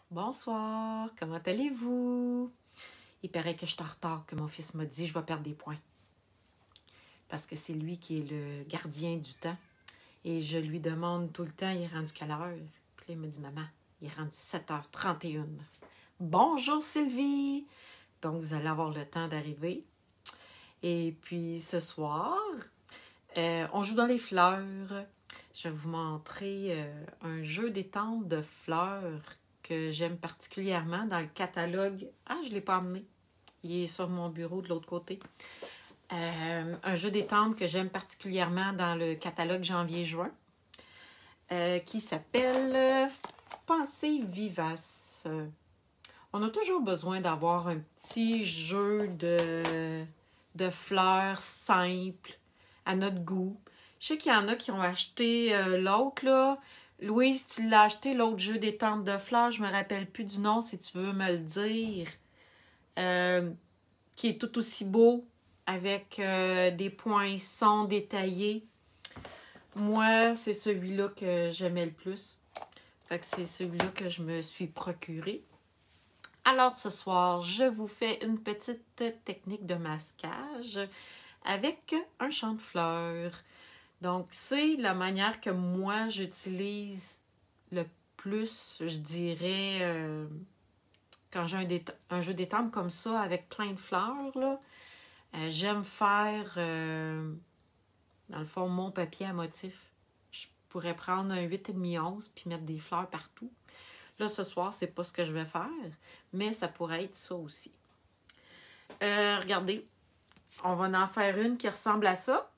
Bonsoir, comment allez-vous? Il paraît que je suis en retard, que mon fils m'a dit je vais perdre des points. Parce que c'est lui qui est le gardien du temps. Et je lui demande tout le temps, il est rendu quelle heure? Puis là, il me dit, maman, il est rendu 7h31. Bonjour Sylvie! Donc, vous allez avoir le temps d'arriver. Et puis, ce soir, on joue dans les fleurs. Je vais vous montrer un jeu d'étendre de fleurs que j'aime particulièrement dans le catalogue. Ah, je ne l'ai pas amené. Il est sur mon bureau de l'autre côté. Un jeu d'étendre que j'aime particulièrement dans le catalogue janvier-juin qui s'appelle Pensée vivace. On a toujours besoin d'avoir un petit jeu de fleurs simples à notre goût. Je sais qu'il y en a qui ont acheté l'autre, là. Louise, tu l'as acheté, l'autre jeu d'étendre de fleurs. Je me rappelle plus du nom, si tu veux me le dire. Qui est tout aussi beau, avec des poinçons détaillés. Moi, c'est celui-là que j'aimais le plus. Fait que c'est celui-là que je me suis procuré. Alors, ce soir, je vous fais une petite technique de masquage avec un champ de fleurs. Donc, c'est la manière que moi, j'utilise le plus, je dirais, quand j'ai un jeu d'étendre comme ça, avec plein de fleurs, là. J'aime faire, dans le fond, mon papier à motif. Je pourrais prendre un 8,5-11 puis mettre des fleurs partout. Là, ce soir, c'est pas ce que je vais faire, mais ça pourrait être ça aussi. Regardez, on va en faire une qui ressemble à ça.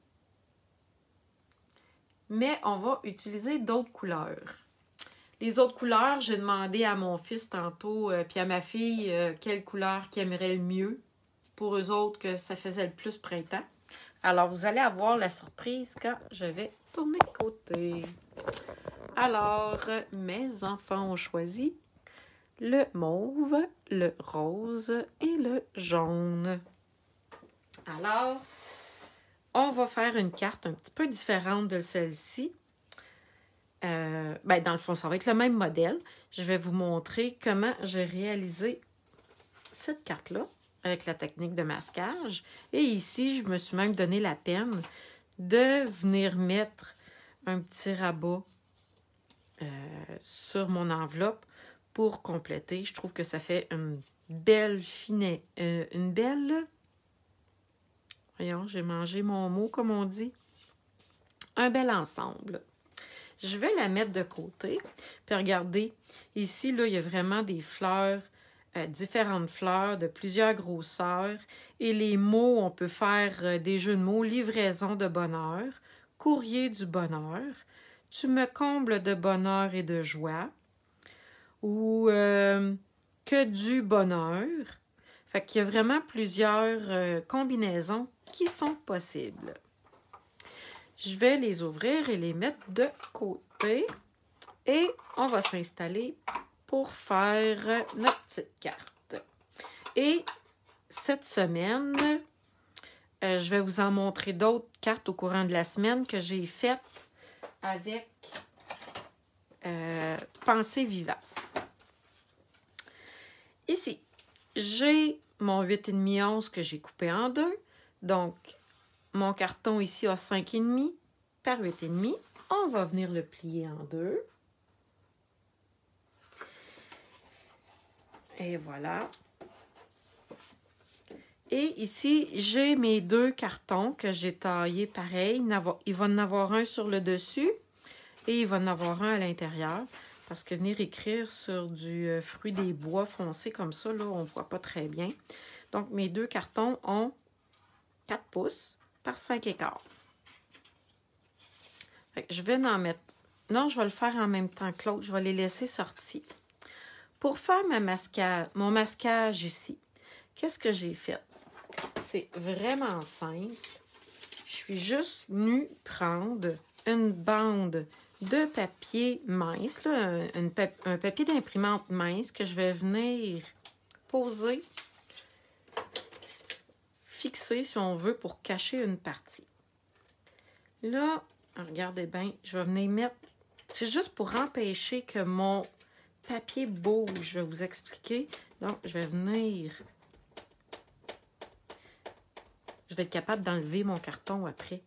Mais on va utiliser d'autres couleurs. Les autres couleurs, j'ai demandé à mon fils tantôt, puis à ma fille, quelle couleur qu'ils aimeraient le mieux. Pour eux autres, que ça faisait le plus printemps. Alors, vous allez avoir la surprise quand je vais tourner de côté. Alors, mes enfants ont choisi le mauve, le rose et le jaune. Alors, on va faire une carte un petit peu différente de celle-ci. Dans le fond, ça va être le même modèle. Je vais vous montrer comment j'ai réalisé cette carte-là avec la technique de masquage. Et ici, je me suis même donné la peine de venir mettre un petit rabat sur mon enveloppe pour compléter. Je trouve que ça fait une belle voyons, j'ai mangé mon mot, comme on dit. Un bel ensemble. Je vais la mettre de côté. Puis regardez, ici, là, il y a vraiment des fleurs, différentes fleurs de plusieurs grosseurs. Et les mots, on peut faire des jeux de mots. Livraison de bonheur, courrier du bonheur, tu me combles de bonheur et de joie. Ou que du bonheur. Fait qu'il y a vraiment plusieurs combinaisons qui sont possibles. Je vais les ouvrir et les mettre de côté. Et on va s'installer pour faire notre petite carte. Et cette semaine, je vais vous en montrer d'autres cartes au courant de la semaine que j'ai faites avec Pensée vivace. Ici, j'ai mon 8,5-11 que j'ai coupé en deux. Donc, mon carton ici a 5,5 par 8,5. On va venir le plier en deux. Et voilà. Et ici, j'ai mes deux cartons que j'ai taillés pareil. Il va en avoir un sur le dessus et il va en avoir un à l'intérieur. Parce que venir écrire sur du fruit des bois foncé comme ça, là, on ne voit pas très bien. Donc, mes deux cartons ont 4 pouces par 5,25. Je vais en mettre... Non, je vais le faire en même temps que l'autre. Je vais les laisser sortir. Pour faire mon masquage ici, qu'est-ce que j'ai fait? C'est vraiment simple. Je suis juste venue prendre une bande de papier mince, là, un papier d'imprimante mince que je vais venir poser, fixer si on veut pour cacher une partie. Là, regardez bien, je vais venir mettre, c'est juste pour empêcher que mon papier bouge. Je vais vous expliquer. Donc, je vais venir... Je vais être capable d'enlever mon carton après.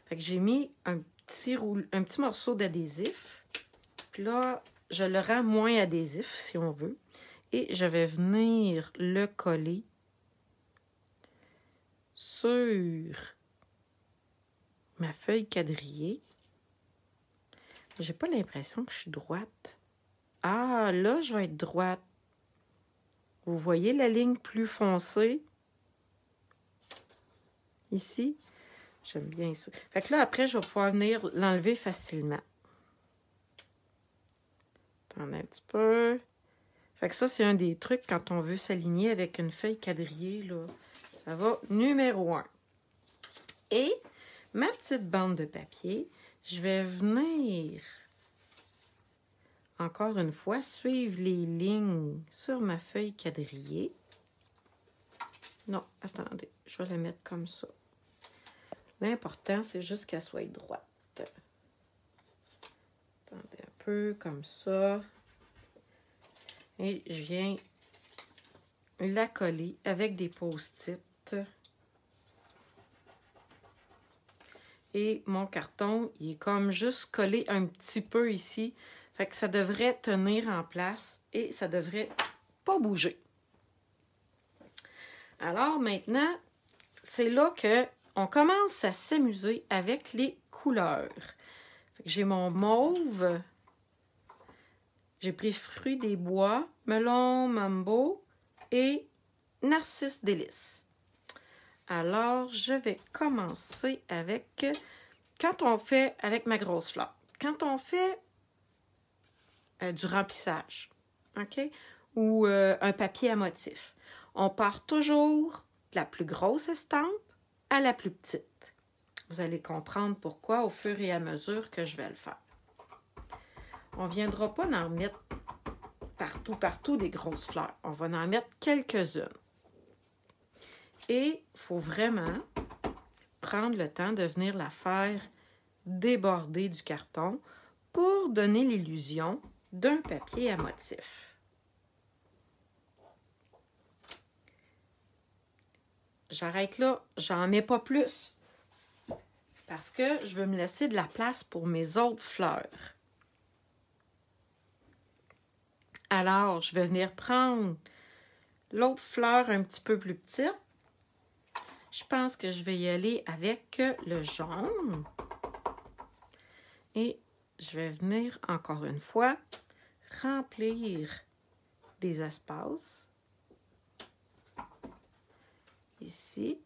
Fait que j'ai mis un petit morceau d'adhésif. Puis là, je le rends moins adhésif, si on veut. Et je vais venir le coller sur ma feuille quadrillée. J'ai pas l'impression que je suis droite. Ah, là, je vais être droite. Vous voyez la ligne plus foncée? Ici. J'aime bien ça. Fait que là, après, je vais pouvoir venir l'enlever facilement. Attendez un petit peu. Fait que ça, c'est un des trucs quand on veut s'aligner avec une feuille quadrillée, là. Ça va numéro 1. Et ma petite bande de papier, je vais venir, encore une fois, suivre les lignes sur ma feuille quadrillée. Non, attendez, je vais la mettre comme ça. L'important, c'est juste qu'elle soit droite. Attendez un peu, comme ça. Et je viens la coller avec des post-it. Et mon carton, il est comme juste collé un petit peu ici. Fait que ça devrait tenir en place et ça devrait pas bouger. Alors maintenant, c'est là qu'on commence à s'amuser avec les couleurs. J'ai mon mauve. J'ai pris fruits des bois, melon, mambo et narcisse délice. Alors, je vais commencer avec, avec ma grosse fleur. Quand on fait du remplissage, OK? Ou un papier à motif, on part toujours de la plus grosse estampe à la plus petite. Vous allez comprendre pourquoi au fur et à mesure que je vais le faire. On ne viendra pas en mettre partout des grosses fleurs. On va en mettre quelques-unes. Et il faut vraiment prendre le temps de venir la faire déborder du carton pour donner l'illusion d'un papier à motif. J'arrête là, j'en mets pas plus parce que je veux me laisser de la place pour mes autres fleurs. Alors, je vais venir prendre l'autre fleur un petit peu plus petite. Je pense que je vais y aller avec le jaune. Et je vais venir, encore une fois, remplir des espaces. Ici.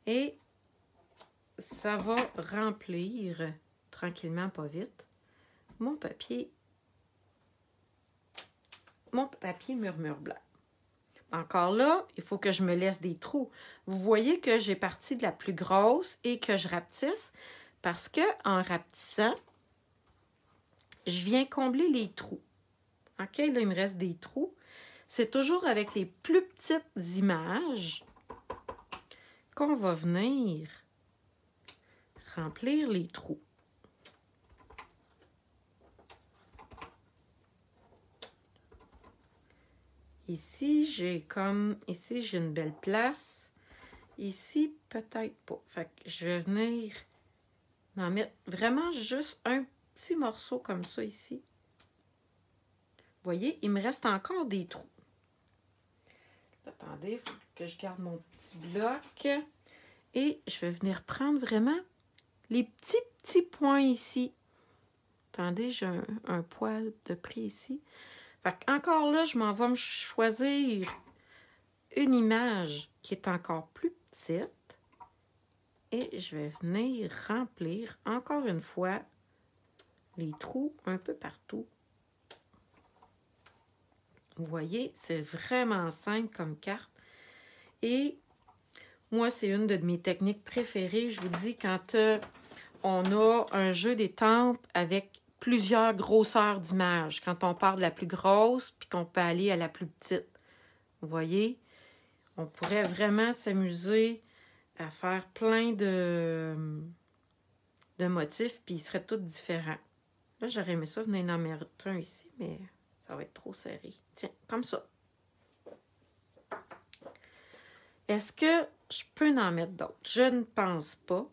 Et ça va remplir, tranquillement, pas vite, mon papier murmure blanc. Encore là, il faut que je me laisse des trous. Vous voyez que j'ai parti de la plus grosse et que je rapetisse parce que en rapetissant, je viens combler les trous. OK, là, il me reste des trous. C'est toujours avec les plus petites images qu'on va venir remplir les trous. Ici, j'ai une belle place. Ici, peut-être pas. Fait que je vais venir en mettre vraiment juste un petit morceau comme ça ici. Vous voyez, il me reste encore des trous. Attendez, il faut que je garde mon petit bloc. Et je vais venir prendre vraiment les petits points ici. Attendez, j'ai un poil de près ici. Fait qu'encore là, je m'en vais me choisir une image qui est encore plus petite. Et je vais venir remplir encore une fois les trous un peu partout. Vous voyez, c'est vraiment simple comme carte. Et moi, c'est une de mes techniques préférées. Je vous dis, quand on a un jeu d'étampes avec plusieurs grosseurs d'images. Quand on part de la plus grosse, puis qu'on peut aller à la plus petite. Vous voyez? On pourrait vraiment s'amuser à faire plein de motifs, puis ils seraient tous différents. Là, j'aurais aimé ça venir en mettre un ici, mais ça va être trop serré. Tiens, comme ça. Est-ce que je peux en mettre d'autres? Je ne pense pas.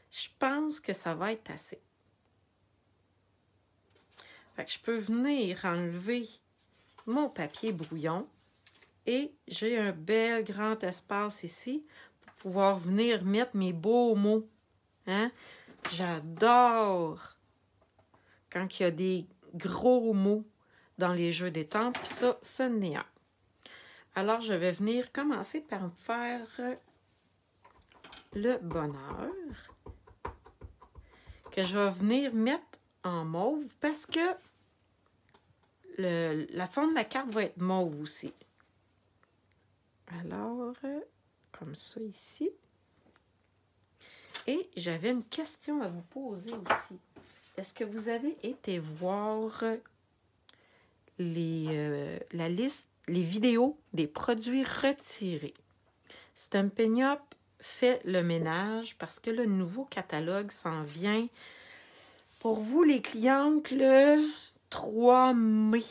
Je pense que ça va être assez. Fait que je peux venir enlever mon papier brouillon et j'ai un bel grand espace ici pour pouvoir venir mettre mes beaux mots. Hein? J'adore quand il y a des gros mots dans les jeux d'étampes, puis ça, ce n'est un. Alors, je vais venir commencer par me faire le bonheur que je vais venir mettre en mauve parce que la fond de la carte va être mauve aussi. Alors, comme ça ici. Et j'avais une question à vous poser aussi. Est-ce que vous avez été voir la liste, les vidéos des produits retirés? Stampin' Up fait le ménage parce que le nouveau catalogue s'en vient pour vous, les clientes, le 3 mai.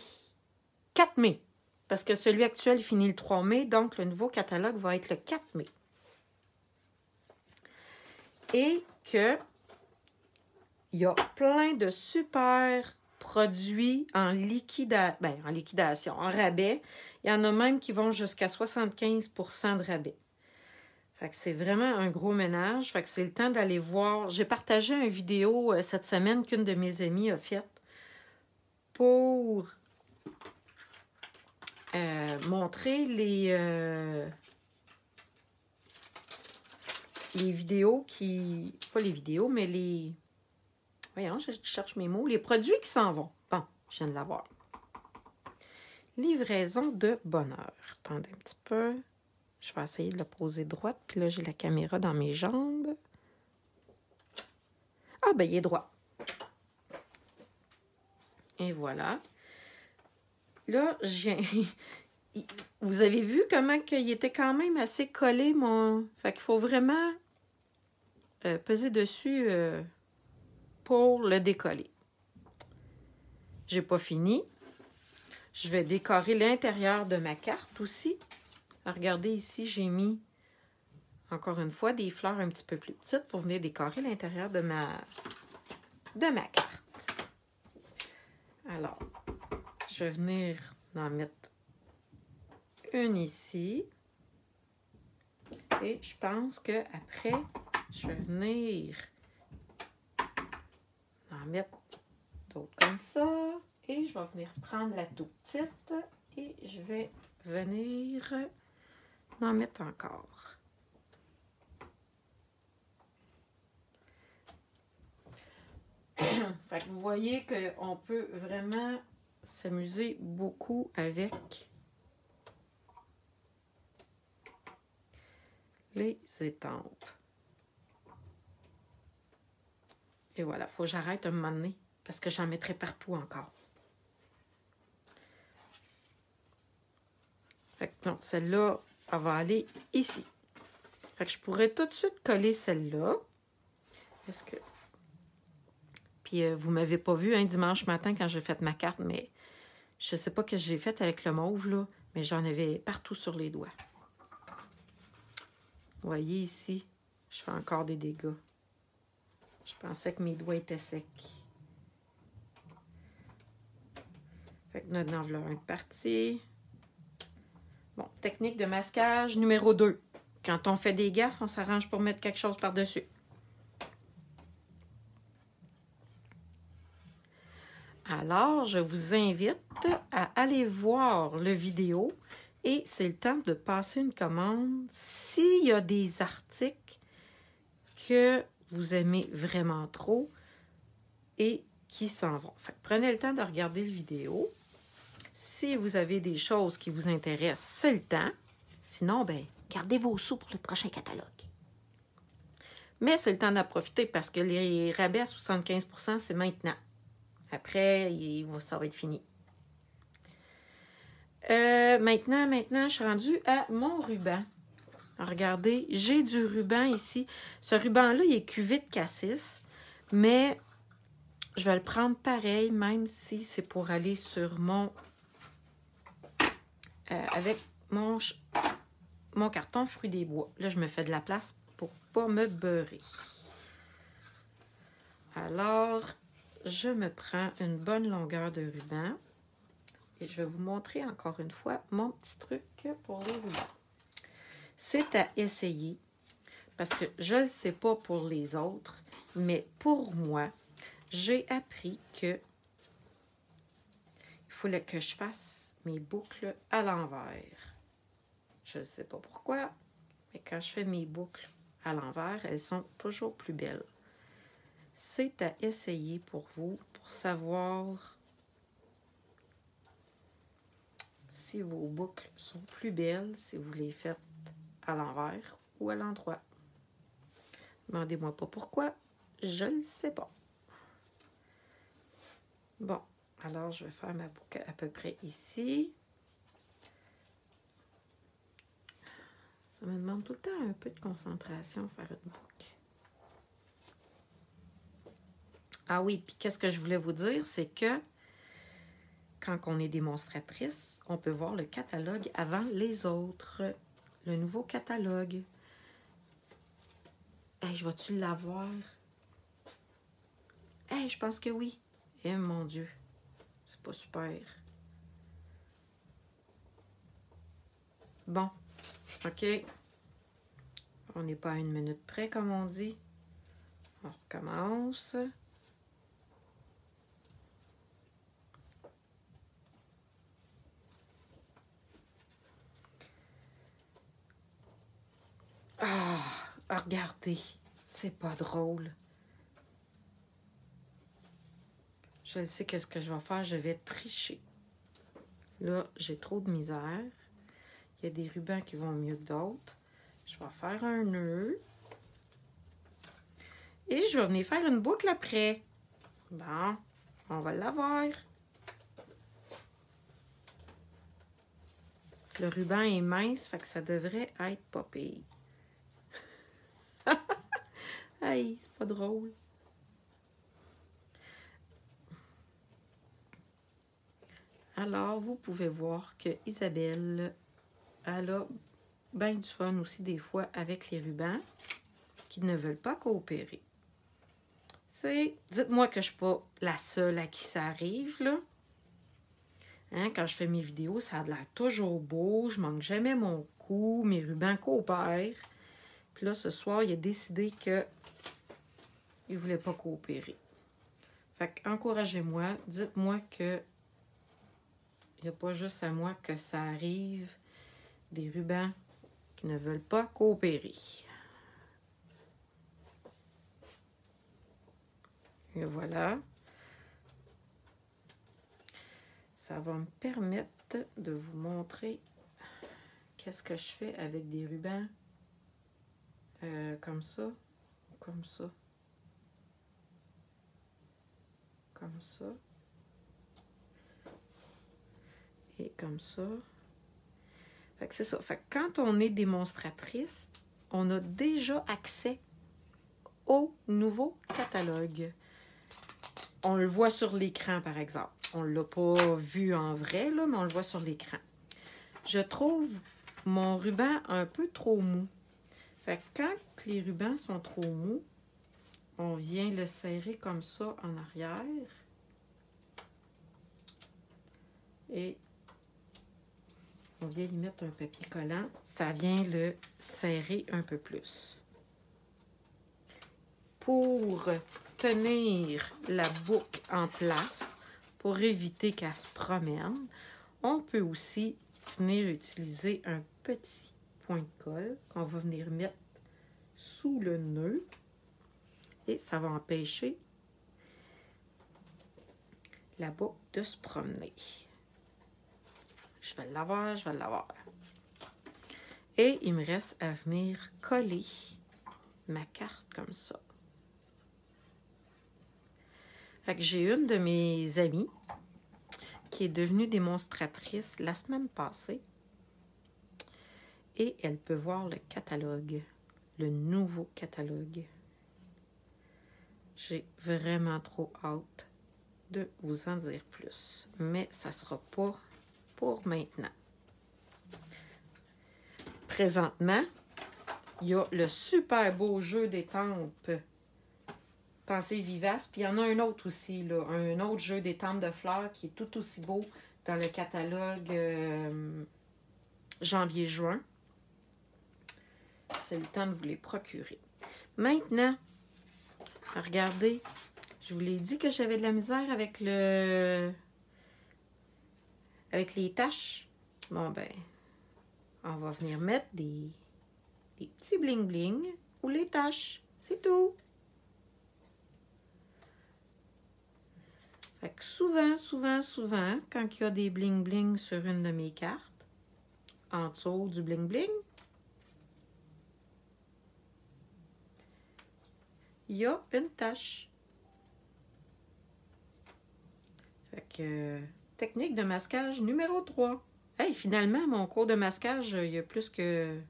4 mai. Parce que celui actuel finit le 3 mai, donc le nouveau catalogue va être le 4 mai. Et que il y a plein de super produits en liquidation, en rabais. Il y en a même qui vont jusqu'à 75% de rabais. Fait que c'est vraiment un gros ménage. Fait que c'est le temps d'aller voir. J'ai partagé une vidéo cette semaine qu'une de mes amies a faite pour montrer les vidéos qui... Pas les vidéos, mais les... Voyons, je cherche mes mots. Les produits qui s'en vont. Bon, je viens de l'avoir. Livraison de bonheur. Attendez un petit peu. Je vais essayer de le poser droite. Puis là, j'ai la caméra dans mes jambes. Ah, ben, il est droit. Et voilà. Là, vous avez vu comment il était quand même assez collé, mon... Fait qu'il faut vraiment peser dessus pour le décoller. J'ai pas fini. Je vais décorer l'intérieur de ma carte aussi. Regardez ici, j'ai mis, encore une fois, des fleurs un petit peu plus petites pour venir décorer l'intérieur de ma carte. Alors, je vais venir en mettre une ici. Et je pense qu'après, je vais venir en mettre d'autres comme ça. Et je vais venir prendre la toute petite et je vais venir en mettre encore. Fait que vous voyez qu'on peut vraiment s'amuser beaucoup avec les étampes. Et voilà, il faut que j'arrête un moment donné parce que j'en mettrai partout encore. Fait que non, celle-là, elle va aller ici. Fait que je pourrais tout de suite coller celle-là. Est-ce que... Puis vous ne m'avez pas vu dimanche matin quand j'ai fait ma carte, mais je ne sais pas ce que j'ai fait avec le mauve, là, mais j'en avais partout sur les doigts. Vous voyez ici, je fais encore des dégâts. Je pensais que mes doigts étaient secs. Fait que notre enveloppe est partie. Bon, technique de masquage numéro 2. Quand on fait des gaffes, on s'arrange pour mettre quelque chose par-dessus. Alors, je vous invite à aller voir le vidéo et c'est le temps de passer une commande s'il y a des articles que vous aimez vraiment trop et qui s'en vont. Fait que prenez le temps de regarder la vidéo. Si vous avez des choses qui vous intéressent, c'est le temps. Sinon, ben, gardez vos sous pour le prochain catalogue. Mais c'est le temps d'en profiter parce que les rabais à 75%, c'est maintenant. Après, ça va être fini. Maintenant, je suis rendue à mon ruban. Regardez, j'ai du ruban ici. Ce ruban-là, il est cuvé de cassis, mais je vais le prendre pareil, même si c'est pour aller sur mon... avec mon carton fruits des bois. Là, je me fais de la place pour pas me beurrer. Alors, je me prends une bonne longueur de ruban. Et je vais vous montrer encore une fois mon petit truc pour les rubans. C'est à essayer, parce que je ne sais pas pour les autres, mais pour moi, j'ai appris que il fallait que je fasse mes boucles à l'envers. Je ne sais pas pourquoi, mais quand je fais mes boucles à l'envers, elles sont toujours plus belles. C'est à essayer pour vous, pour savoir si vos boucles sont plus belles, si vous les faites à l'envers ou à l'endroit. Demandez-moi pas pourquoi, je ne sais pas. Bon, alors je vais faire ma boucle à peu près ici. Ça me demande tout le temps un peu de concentration, faire une boucle. Ah oui, puis qu'est-ce que je voulais vous dire, c'est que quand on est démonstratrice, on peut voir le catalogue avant les autres. Le nouveau catalogue. Hey, je vais-tu l'avoir? Hey, je pense que oui. Eh mon Dieu, c'est pas super. Bon, OK. On n'est pas à 1 minute près, comme on dit. On recommence. Ah, regardez, c'est pas drôle. Je sais qu'est-ce que je vais faire, je vais tricher. Là, j'ai trop de misère. Il y a des rubans qui vont mieux que d'autres. Je vais faire un nœud. Et je vais venir faire une boucle après. Bon, on va l'avoir. Le ruban est mince, fait que ça devrait être pas pire. Hey, c'est pas drôle. Alors, vous pouvez voir que Isabelle, elle a bien du fun aussi des fois avec les rubans qui ne veulent pas coopérer. Dites-moi que je ne suis pas la seule à qui ça arrive, là. Hein, quand je fais mes vidéos, ça a l'air toujours beau, je manque jamais mon coup, mes rubans coopèrent. Puis là, ce soir, il a décidé qu'il ne voulait pas coopérer. Fait qu'encouragez-moi, dites-moi que il n'y a pas juste à moi que ça arrive, des rubans qui ne veulent pas coopérer. Et voilà. Ça va me permettre de vous montrer qu'est-ce que je fais avec des rubans comme ça, ou comme ça, comme ça, et comme ça. Fait que c'est ça. Fait que quand on est démonstratrice, on a déjà accès au nouveau catalogue. On le voit sur l'écran, par exemple. On ne l'a pas vu en vrai, là, mais on le voit sur l'écran. Je trouve mon ruban un peu trop mou. Fait que quand les rubans sont trop mous, on vient le serrer comme ça en arrière. Et on vient y mettre un papier collant. Ça vient le serrer un peu plus. Pour tenir la boucle en place, pour éviter qu'elle se promène, on peut aussi venir utiliser un petit point de colle qu'on va venir mettre sous le nœud et ça va empêcher la boucle de se promener. Je vais l'avoir, je vais l'avoir. Et il me reste à venir coller ma carte comme ça. Fait que j'ai une de mes amies qui est devenue démonstratrice la semaine passée. Et elle peut voir le catalogue, le nouveau catalogue. J'ai vraiment trop hâte de vous en dire plus. Mais ça ne sera pas pour maintenant. Présentement, il y a le super beau jeu d'étampes Pensée vivace. Puis il y en a un autre aussi, là, un autre jeu d'étampes de fleurs qui est tout aussi beau dans le catalogue janvier-juin. C'est le temps de vous les procurer. Maintenant, regardez, je vous l'ai dit que j'avais de la misère avec les taches. Bon, ben, on va venir mettre des petits bling-bling ou les taches. C'est tout. Fait que souvent, quand il y a des bling-bling sur une de mes cartes, en dessous du bling-bling, il y a une tache. Fait que, technique de masquage numéro 3. Hey, finalement, mon cours de masquage, il y a plus qu'une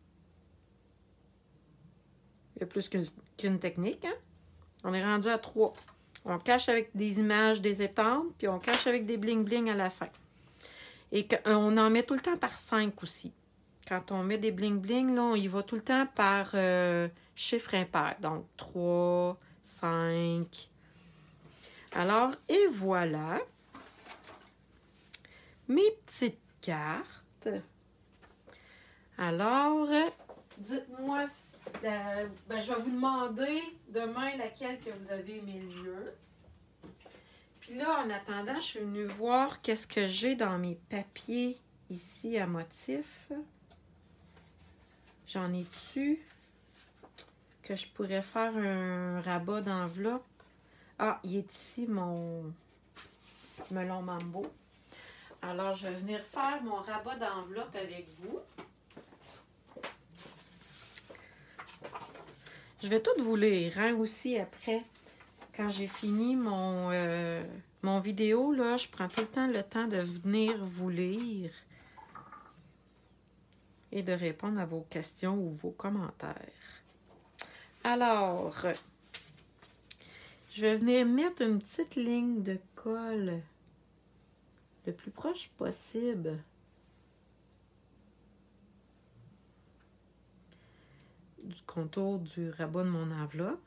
technique, hein? On est rendu à 3. On cache avec des images, des étampes, puis on cache avec des bling-bling à la fin. Et on en met tout le temps par 5 aussi. Quand on met des bling-bling, là, on y va tout le temps par chiffre impair. Donc, 3, 5. Alors, et voilà mes petites cartes. Alors, dites-moi, je vais vous demander demain laquelle que vous avez aimé le jeu. Puis là, en attendant, je suis venue voir qu'est-ce que j'ai dans mes papiers ici à motif. J'en ai-tu que je pourrais faire un rabat d'enveloppe? Ah, il est ici mon melon mambo. Alors, je vais venir faire mon rabat d'enveloppe avec vous. Je vais tout vous lire, hein, aussi après. Quand j'ai fini mon vidéo, là, je prends tout le temps de venir vous lire et de répondre à vos questions ou vos commentaires. Alors, je vais venir mettre une petite ligne de colle le plus proche possible du contour du rabat de mon enveloppe.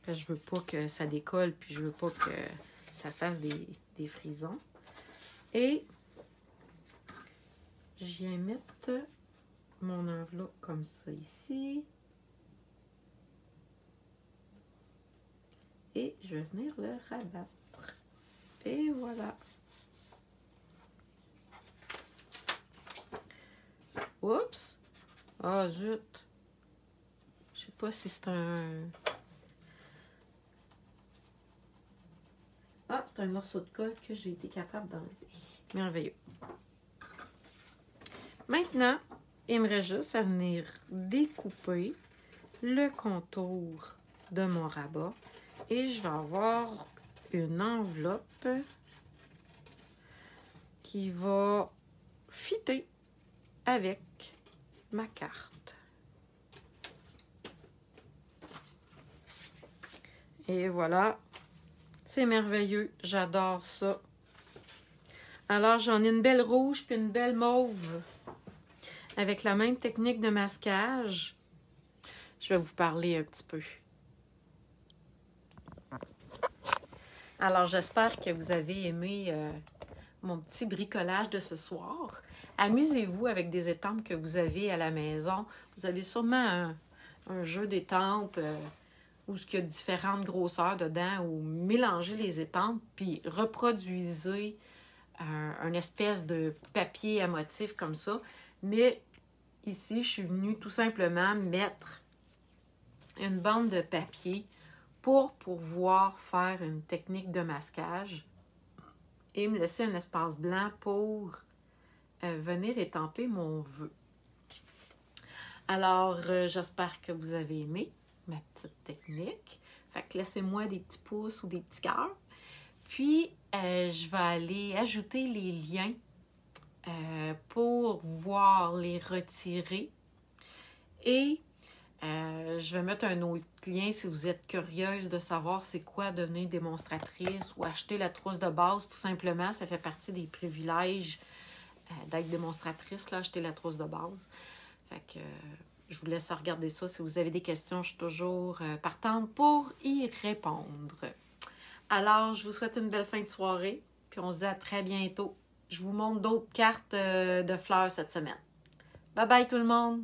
Parce que je veux pas que ça décolle, puis je veux pas que ça fasse des frisons. Et je viens mettre mon enveloppe comme ça ici. Et je vais venir le rabattre. Et voilà. Oups! Ah, zut! Je sais pas si c'est un... Ah, c'est un morceau de colle que j'ai été capable d'enlever. Merveilleux. Maintenant, il me reste juste à venir découper le contour de mon rabat. Et je vais avoir une enveloppe qui va fitter avec ma carte. Et voilà, c'est merveilleux, j'adore ça. Alors, j'en ai une belle rouge puis une belle mauve avec la même technique de masquage. Je vais vous parler un petit peu. Alors, j'espère que vous avez aimé mon petit bricolage de ce soir. Amusez-vous avec des étampes que vous avez à la maison. Vous avez sûrement un jeu d'étampes où il y a différentes grosseurs dedans, ou mélangez les étampes, puis reproduisez un espèce de papier à motif comme ça. Mais ici, je suis venue tout simplement mettre une bande de papier pour pouvoir faire une technique de masquage et me laisser un espace blanc pour venir étamper mon vœu. Alors, j'espère que vous avez aimé ma petite technique. Fait que laissez-moi des petits pouces ou des petits cœurs. Puis, je vais aller ajouter les liens pour pouvoir les retirer et Je vais mettre un autre lien si vous êtes curieuse de savoir c'est quoi devenir démonstratrice ou acheter la trousse de base, tout simplement. Ça fait partie des privilèges d'être démonstratrice, là, acheter la trousse de base. Fait que je vous laisse regarder ça. Si vous avez des questions, je suis toujours partante pour y répondre. Alors, je vous souhaite une belle fin de soirée, puis on se dit à très bientôt. Je vous montre d'autres cartes de fleurs cette semaine. Bye bye tout le monde!